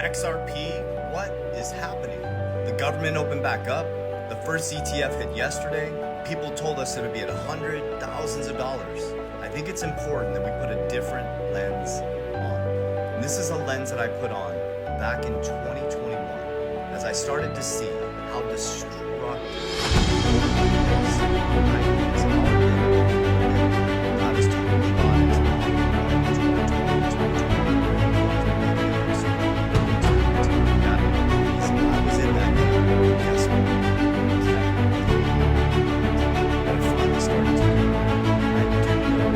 XRP, what is happening? The government opened back up. The first ETF hit yesterday. People told us it would be at 100, thousands of dollars. I think it's important that we put a different lens on. And this is a lens that I put on back in 2021 as I started to see how destructive I was totally biased. I was in that game. Guess what? But I finally started to. I didn't know.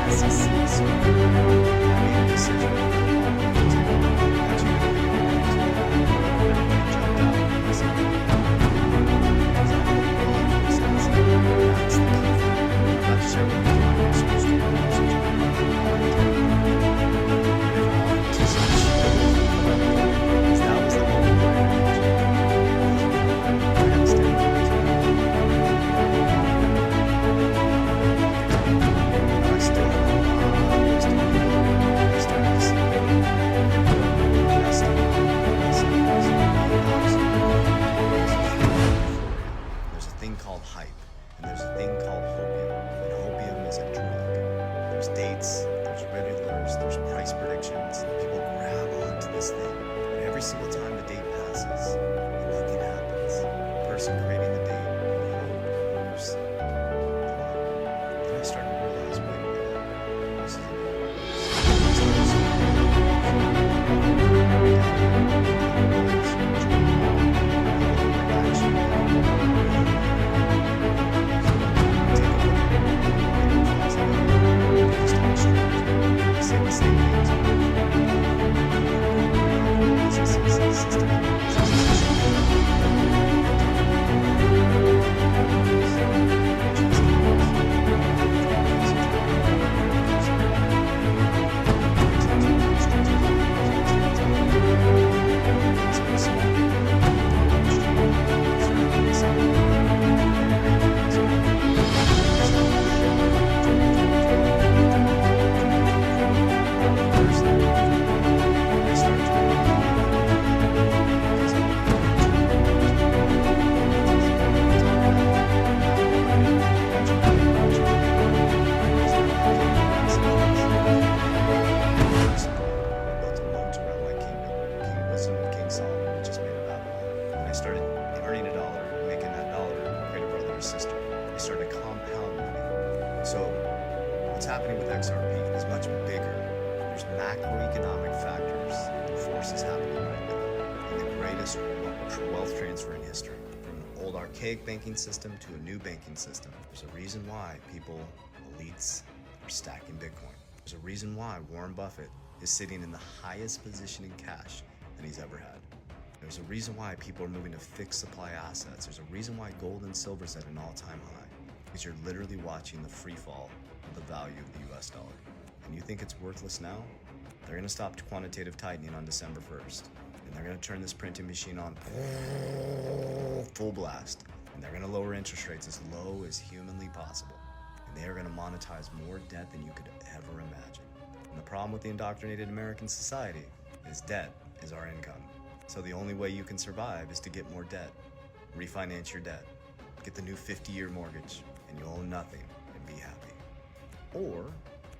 SEC, so I made a decision. Called hype, and there's a thing called hopium, and hopium is a drug. There's dates, there's Redditors, there's price predictions. People grab onto this thing, and every single time the date passes, nothing happens. The person creating the date moves. Then I started to realize, wait a minute, this So what's happening with XRP is much bigger. There's macroeconomic factors and forces happening right now in the greatest wealth transfer in history. From an old archaic banking system to a new banking system. There's a reason why people, elites, are stacking Bitcoin. There's a reason why Warren Buffett is sitting in the highest position in cash that he's ever had. There's a reason why people are moving to fixed supply assets. There's a reason why gold and silver is at an all-time high. Because you're literally watching the free fall of the value of the US dollar. And you think it's worthless now? They're gonna stop quantitative tightening on December 1st. And they're gonna turn this printing machine on full blast. And they're gonna lower interest rates as low as humanly possible. And they are gonna monetize more debt than you could ever imagine. And the problem with the indoctrinated American society is debt is our income. So the only way you can survive is to get more debt. Refinance your debt. Get the new 50-year mortgage, and you'll own nothing and be happy. Or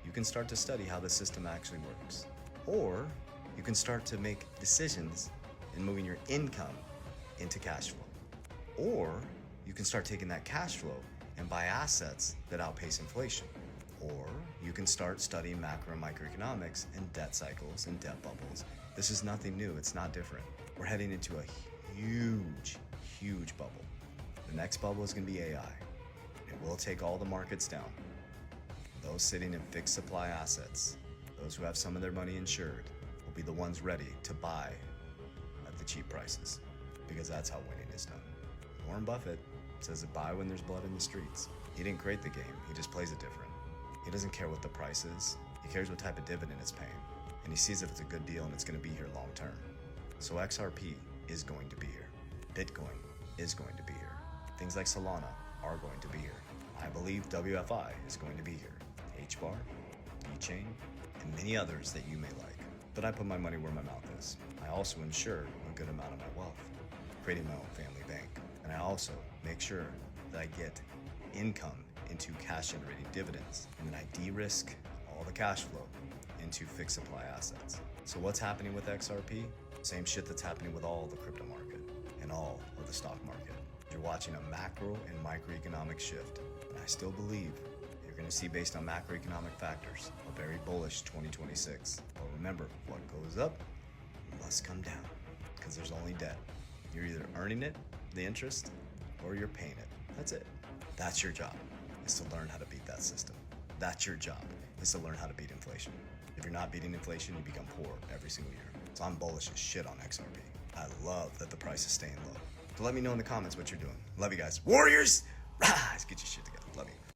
you can start to study how the system actually works. Or you can start to make decisions in moving your income into cash flow. Or you can start taking that cash flow and buy assets that outpace inflation. Or you can start studying macro and microeconomics and debt cycles and debt bubbles. This is nothing new, it's not different. We're heading into a huge bubble. The next bubble is going to be AI. It will take all the markets down. Those sitting in fixed supply assets, those who have some of their money insured, will be the ones ready to buy at the cheap prices, because that's how winning is done. Warren Buffett says to buy when there's blood in the streets. He didn't create the game, he just plays it different. He doesn't care what the price is, he cares what type of dividend it's paying, and he sees if it's a good deal and it's going to be here long term. So XRP is going to be here. Bitcoin is going to be here. Things like Solana are going to be here. I believe WFI is going to be here. HBAR, VeChain, and many others that you may like. but I put my money where my mouth is. I also insure a good amount of my wealth, creating my own family bank. And I also make sure that I get income into cash generating dividends, and then I de-risk all the cash flow into fixed supply assets. So what's happening with XRP? Same shit that's happening with all the crypto market and all of the stock market. You're watching a macro and microeconomic shift, and I still believe you're going to see, based on macroeconomic factors, a very bullish 2026. But remember, what goes up must come down, because there's only debt. You're either earning it, the interest, or you're paying it. That's it. That's your job, is to learn how to beat that system. That's your job, is to learn how to beat inflation. If you're not beating inflation, you become poor every single year. So I'm bullish as shit on XRP. I love that the price is staying low. So let me know in the comments what you're doing. Love you guys. Warriors, rise, get your shit together. Love you.